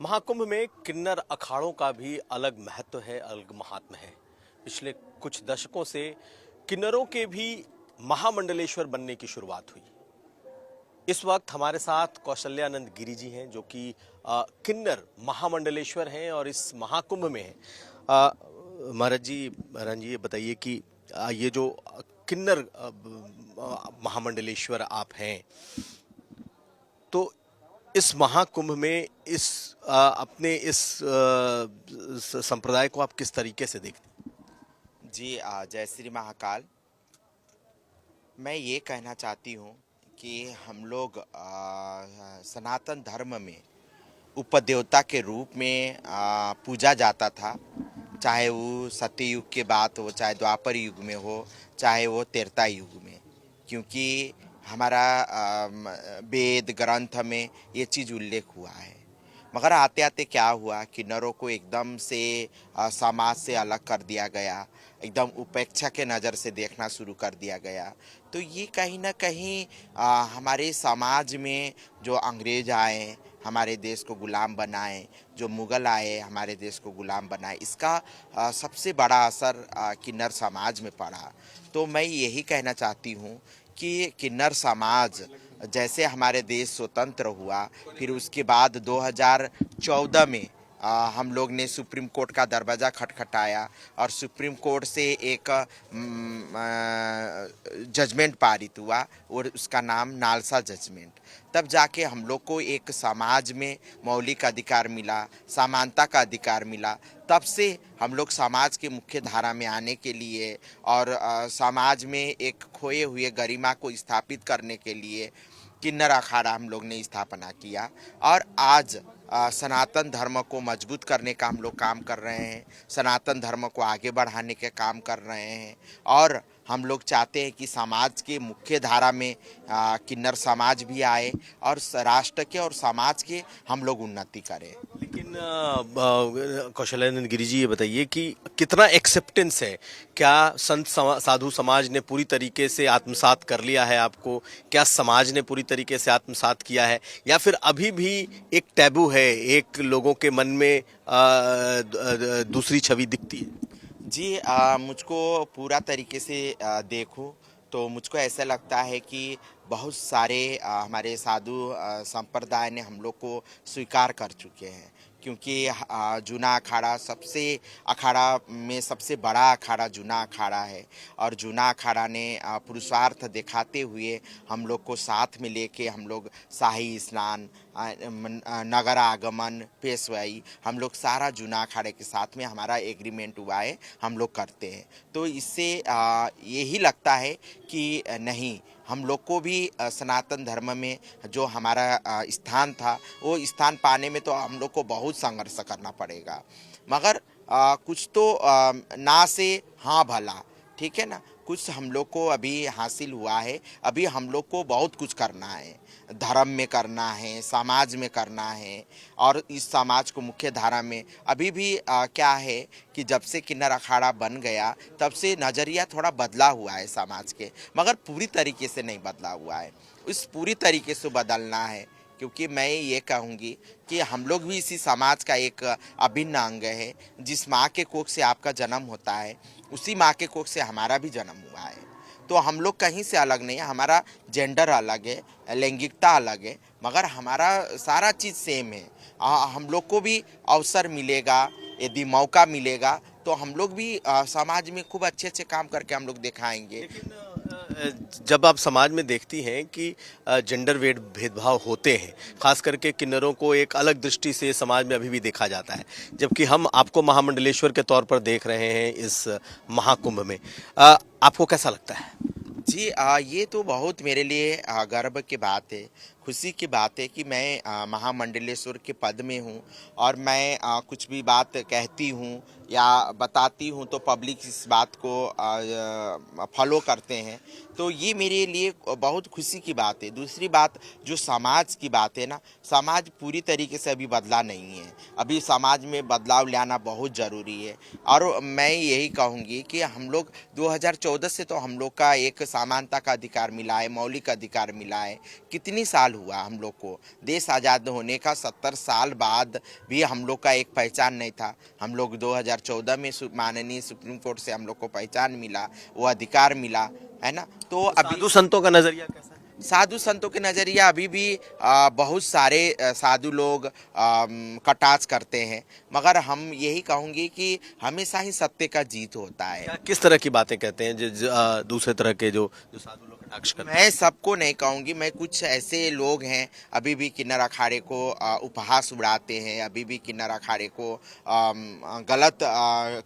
महाकुंभ में किन्नर अखाड़ों का भी अलग महत्व है, अलग महात्म है। पिछले कुछ दशकों से किन्नरों के भी महामंडलेश्वर बनने की शुरुआत हुई। इस वक्त हमारे साथ कौशल्यानंद गिरी जी हैं, जो कि किन्नर महामंडलेश्वर हैं और इस महाकुंभ में हैं। महाराज जी ये बताइए कि ये जो किन्नर महामंडलेश्वर आप हैं, तो इस महाकुंभ में अपने इस संप्रदाय को आप किस तरीके से देखते हैं? जी जय श्री महाकाल। मैं ये कहना चाहती हूँ कि हम लोग सनातन धर्म में उपदेवता के रूप में पूजा जाता था, चाहे वो सत्ययुग के बात हो, चाहे द्वापर युग में हो, चाहे वो त्रेता युग में, क्योंकि हमारा वेद ग्रंथ में ये चीज़ उल्लेख हुआ है। मगर आते आते क्या हुआ कि नरों को एकदम से समाज से अलग कर दिया गया, एकदम उपेक्षा के नज़र से देखना शुरू कर दिया गया। तो ये कहीं ना कहीं हमारे समाज में जो अंग्रेज आए, हमारे देश को गुलाम बनाए, जो मुग़ल आए हमारे देश को गुलाम बनाए, इसका सबसे बड़ा असर किन्नर समाज में पड़ा। तो मैं यही कहना चाहती हूँ कि किन्नर समाज जैसे हमारे देश स्वतंत्र हुआ, फिर उसके बाद 2014 में हम लोग ने सुप्रीम कोर्ट का दरवाज़ा खटखटाया और सुप्रीम कोर्ट से एक जजमेंट पारित हुआ और उसका नाम नालसा जजमेंट। तब जाके हम लोग को एक समाज में मौलिक अधिकार मिला, समानता का अधिकार मिला। तब से हम लोग समाज के मुख्य धारा में आने के लिए और समाज में एक खोए हुए गरिमा को स्थापित करने के लिए किन्नर अखाड़ा हम लोग ने स्थापना किया। और आज सनातन धर्म को मजबूत करने का हम लोग काम कर रहे हैं, सनातन धर्म को आगे बढ़ाने के काम कर रहे हैं। और हम लोग चाहते हैं कि समाज के मुख्य धारा में किन्नर समाज भी आए और राष्ट्र के और समाज के हम लोग उन्नति करें। लेकिन कौशल्यानंद गिरी जी ये बताइए कि कितना एक्सेप्टेंस है? क्या साधु समाज ने पूरी तरीके से आत्मसात कर लिया है आपको? क्या समाज ने पूरी तरीके से आत्मसात किया है, या फिर अभी भी एक टैबू है, एक लोगों के मन में दूसरी छवि दिखती है? जी मुझको पूरा तरीके से देखूं तो मुझको ऐसा लगता है कि बहुत सारे हमारे साधु संप्रदाय ने हम लोग को स्वीकार कर चुके हैं, क्योंकि जूना अखाड़ा अखाड़ा में सबसे बड़ा अखाड़ा जूना अखाड़ा है। और जूना अखाड़ा ने पुरुषार्थ दिखाते हुए हम लोग को साथ में लेके हम लोग शाही स्नान, नगर आगमन, पेशवाई, हम लोग सारा जूना अखाड़े के साथ में हमारा एग्रीमेंट हुआ है, हम लोग करते हैं। तो इससे यही लगता है कि नहीं, हम लोग को भी सनातन धर्म में जो हमारा स्थान था, वो स्थान पाने में तो हम लोग को बहुत संघर्ष करना पड़ेगा। मगर कुछ तो ना से हाँ भला, ठीक है ना, कुछ हम लोग को अभी हासिल हुआ है। अभी हम लोग को बहुत कुछ करना है, धर्म में करना है, समाज में करना है। और इस समाज को मुख्य धारा में अभी भी क्या है कि जब से किन्नर अखाड़ा बन गया तब से नज़रिया थोड़ा बदला हुआ है समाज के, मगर पूरी तरीके से नहीं बदला हुआ है। इस पूरी तरीके से बदलना है, क्योंकि मैं ये कहूँगी कि हम लोग भी इसी समाज का एक अभिन्न अंग है। जिस माँ के कोख से आपका जन्म होता है, उसी माँ के कोख से हमारा भी जन्म हुआ है। तो हम लोग कहीं से अलग नहीं है, हमारा जेंडर अलग है, लैंगिकता अलग है, मगर हमारा सारा चीज़ सेम है। हम लोग को भी अवसर मिलेगा, यदि मौका मिलेगा तो हम लोग भी समाज में खूब अच्छे अच्छे काम करके हम लोग दिखाएंगे। लेकिन जब आप समाज में देखती हैं कि जेंडर वेड भेदभाव होते हैं, खास करके किन्नरों को एक अलग दृष्टि से समाज में अभी भी देखा जाता है, जबकि हम आपको महामंडलेश्वर के तौर पर देख रहे हैं इस महाकुंभ में, आपको कैसा लगता है? जी ये तो बहुत मेरे लिए गर्व की बात है, खुशी की बात है कि मैं महामंडलेश्वर के पद में हूँ। और मैं कुछ भी बात कहती हूँ या बताती हूँ तो पब्लिक इस बात को फॉलो करते हैं। तो ये मेरे लिए बहुत खुशी की बात है। दूसरी बात, जो समाज की बात है ना, समाज पूरी तरीके से अभी बदला नहीं है, अभी समाज में बदलाव लाना बहुत ज़रूरी है। और मैं यही कहूँगी कि हम लोग 2014 से तो हम लोग का एक समानता का अधिकार मिला है, मौलिक अधिकार मिला है। कितनी साल हुआ हम लोग को। देश आज़ाद होने का 70 साल बाद भी हम लोग का एक पहचान नहीं था। हम लोग 2014 में माननीय सुप्रीम कोर्ट से हम लोग को पहचान मिला, वो अधिकार मिला, है ना। तो अभी साधु संतों का नजरिया कैसा है? साधु संतों के नज़रिया अभी भी बहुत सारे साधु लोग कटाक्ष करते हैं, मगर हम यही कहूँगी कि हमेशा ही सत्य का जीत होता है। क्या किस तरह की बातें कहते हैं दूसरे तरह के जो जो साधु लोग कटाक्ष करते हैं? मैं सबको नहीं कहूँगी, मैं कुछ ऐसे लोग हैं अभी भी किन्नर अखाड़े को उपहास उड़ाते हैं, अभी भी किन्नर अखाड़े को गलत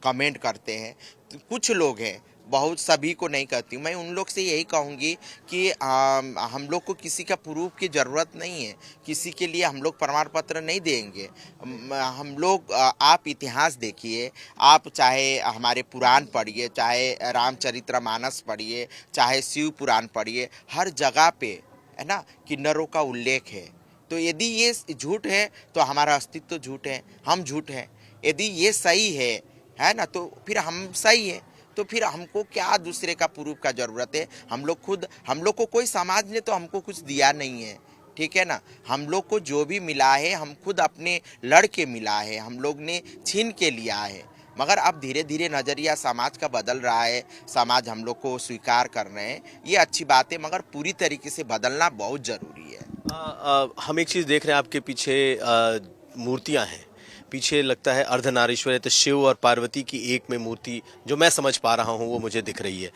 कमेंट करते हैं। तो कुछ लोग हैं, बहुत सभी को नहीं कहती हूँ। मैं उन लोग से यही कहूँगी कि हम लोग को किसी का प्रूफ की ज़रूरत नहीं है, किसी के लिए हम लोग प्रमाण पत्र नहीं देंगे। हम लोग आप इतिहास देखिए, आप चाहे हमारे पुराण पढ़िए, चाहे रामचरितमानस पढ़िए, चाहे शिव पुराण पढ़िए, हर जगह पे, है ना, किन्नरों का उल्लेख है। तो यदि ये झूठ है तो हमारा अस्तित्व झूठ है, हम झूठ हैं। यदि ये सही है ना, तो फिर हम सही है। तो फिर हमको क्या दूसरे का प्रूफ का ज़रूरत है? हम लोग को कोई समाज ने तो हमको कुछ दिया नहीं है, ठीक है ना। हम लोग को जो भी मिला है हम खुद अपने लड़के मिला है, हम लोग ने छीन के लिया है। मगर अब धीरे धीरे नज़रिया समाज का बदल रहा है, समाज हम लोग को स्वीकार कर रहे हैं, ये अच्छी बात है, मगर पूरी तरीके से बदलना बहुत ज़रूरी है। हम एक चीज़ देख रहे हैं, आपके पीछे मूर्तियां हैं, पीछे लगता है अर्धनारीश्वर है, तो शिव और पार्वती की एक में मूर्ति जो मैं समझ पा रहा हूँ वो मुझे दिख रही है।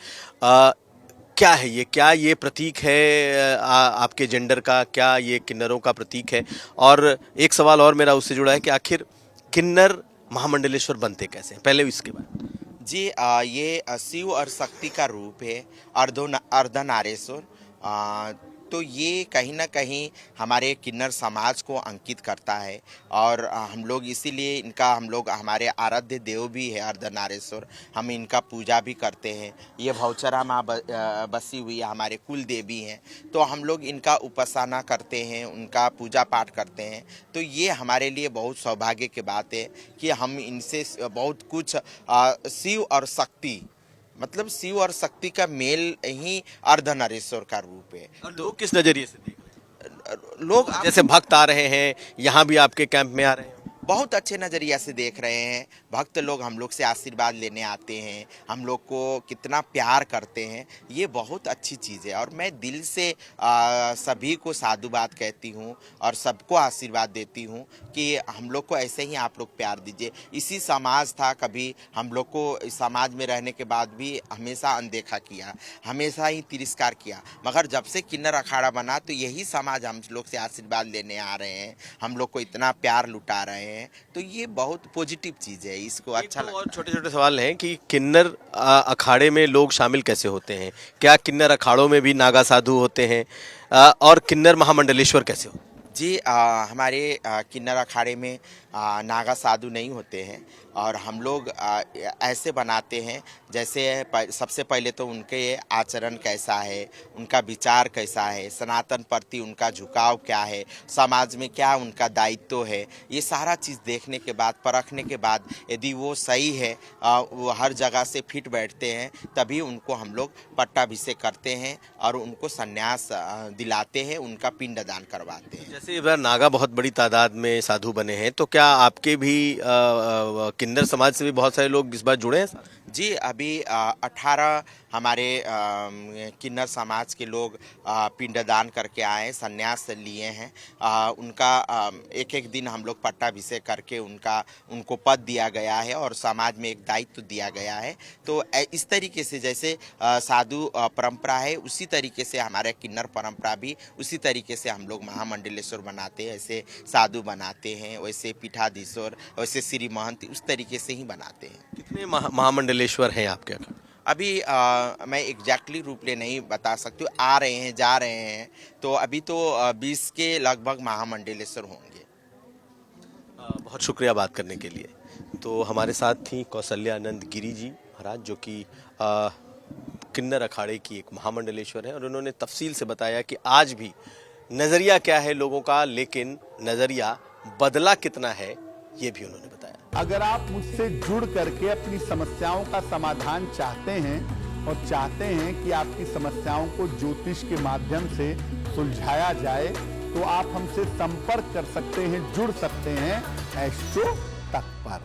क्या है ये? क्या ये प्रतीक है आपके जेंडर का? क्या ये किन्नरों का प्रतीक है? और एक सवाल और मेरा उससे जुड़ा है कि आखिर किन्नर महामंडलेश्वर बनते कैसे हैं? पहले इसके बाद। जी, ये शिव और शक्ति का रूप है, अर्धनारेश्वर। तो ये कहीं ना कहीं हमारे किन्नर समाज को अंकित करता है, और हम लोग इसीलिए हम लोग हमारे आराध्य देव भी है अर्धनारेश्वर, हम इनका पूजा भी करते हैं। ये भौचरा माँ बसी हुई हमारे कुल देवी हैं, तो हम लोग इनका उपासना करते हैं, उनका पूजा पाठ करते हैं। तो ये हमारे लिए बहुत सौभाग्य की बात है कि हम इनसे बहुत कुछ शिव और शक्ति, मतलब शिव और शक्ति का मेल ही अर्धनारीश्वर का रूप है। और लोग किस नजरिए से देख रहे हैं? लोग जैसे भक्त आ रहे हैं, यहाँ भी आपके कैंप में आ रहे हैं, बहुत अच्छे नज़रिया से देख रहे हैं। भक्त लोग हम लोग से आशीर्वाद लेने आते हैं, हम लोग को कितना प्यार करते हैं, ये बहुत अच्छी चीज़ है। और मैं दिल से सभी को साधुवाद कहती हूँ और सबको आशीर्वाद देती हूँ कि हम लोग को ऐसे ही आप लोग प्यार दीजिए। इसी समाज था, कभी हम लोग को इस समाज में रहने के बाद भी हमेशा अनदेखा किया, हमेशा ही तिरस्कार किया, मगर जब से किन्नर अखाड़ा बना तो यही समाज हम लोग से आशीर्वाद लेने आ रहे हैं, हम लोग को इतना प्यार लुटा रहे हैं। तो ये बहुत पॉजिटिव चीज़ है, इसको अच्छा लगता है। और छोटे छोटे सवाल हैं कि किन्नर अखाड़े में लोग शामिल कैसे होते हैं? क्या किन्नर अखाड़ों में भी नागा साधु होते हैं? और किन्नर महामंडलेश्वर कैसे होते हैं? जी, हमारे किन्नर अखाड़े में नागा साधु नहीं होते हैं, और हम लोग ऐसे बनाते हैं जैसे सबसे पहले तो उनके आचरण कैसा है, उनका विचार कैसा है, सनातन प्रति उनका झुकाव क्या है, समाज में क्या उनका दायित्व है, ये सारा चीज़ देखने के बाद, परखने के बाद यदि वो सही है, वो हर जगह से फिट बैठते हैं, तभी उनको हम लोग पट्टाभिषेक करते हैं और उनको संन्यास दिलाते हैं, उनका पिंडदान करवाते हैं। जैसे इस बार नागा बहुत बड़ी तादाद में साधु बने हैं, तो क्या आपके भी किन्नर समाज से भी बहुत सारे लोग इस बार जुड़े हैं? जी, अभी 18 हमारे किन्नर समाज के लोग पिंडदान करके आए, संन्यास लिए हैं। उनका एक एक दिन हम लोग पट्टाभिषेक करके उनको पद दिया गया है और समाज में एक दायित्व दिया गया है। तो इस तरीके से जैसे साधु परंपरा है, उसी तरीके से हमारे किन्नर परंपरा भी उसी तरीके से हम लोग महामंडलेश्वर बनाते हैं, ऐसे साधु बनाते हैं, वैसे पीठाधीश्वर, वैसे श्री महंत, उस तरीके से ही बनाते हैं। कितने महामंडलेश्वर हैं आपके यहाँ? अभी मैं एग्जैक्टली रूप ले नहीं बता सकती हूँ, आ रहे हैं जा रहे हैं, तो अभी तो 20 के लगभग महामंडलेश्वर होंगे। बहुत शुक्रिया बात करने के लिए। तो हमारे साथ थी कौशल्यानंद गिरी जी महाराज, जो कि किन्नर अखाड़े की एक महामंडलेश्वर है, और उन्होंने तफसील से बताया कि आज भी नज़रिया क्या है लोगों का, लेकिन नज़रिया बदला कितना है ये भी उन्होंने बताया। अगर आप मुझसे जुड़ करके अपनी समस्याओं का समाधान चाहते हैं और चाहते हैं कि आपकी समस्याओं को ज्योतिष के माध्यम से सुलझाया जाए, तो आप हमसे संपर्क कर सकते हैं, जुड़ सकते हैं एस्ट्रो तक पर।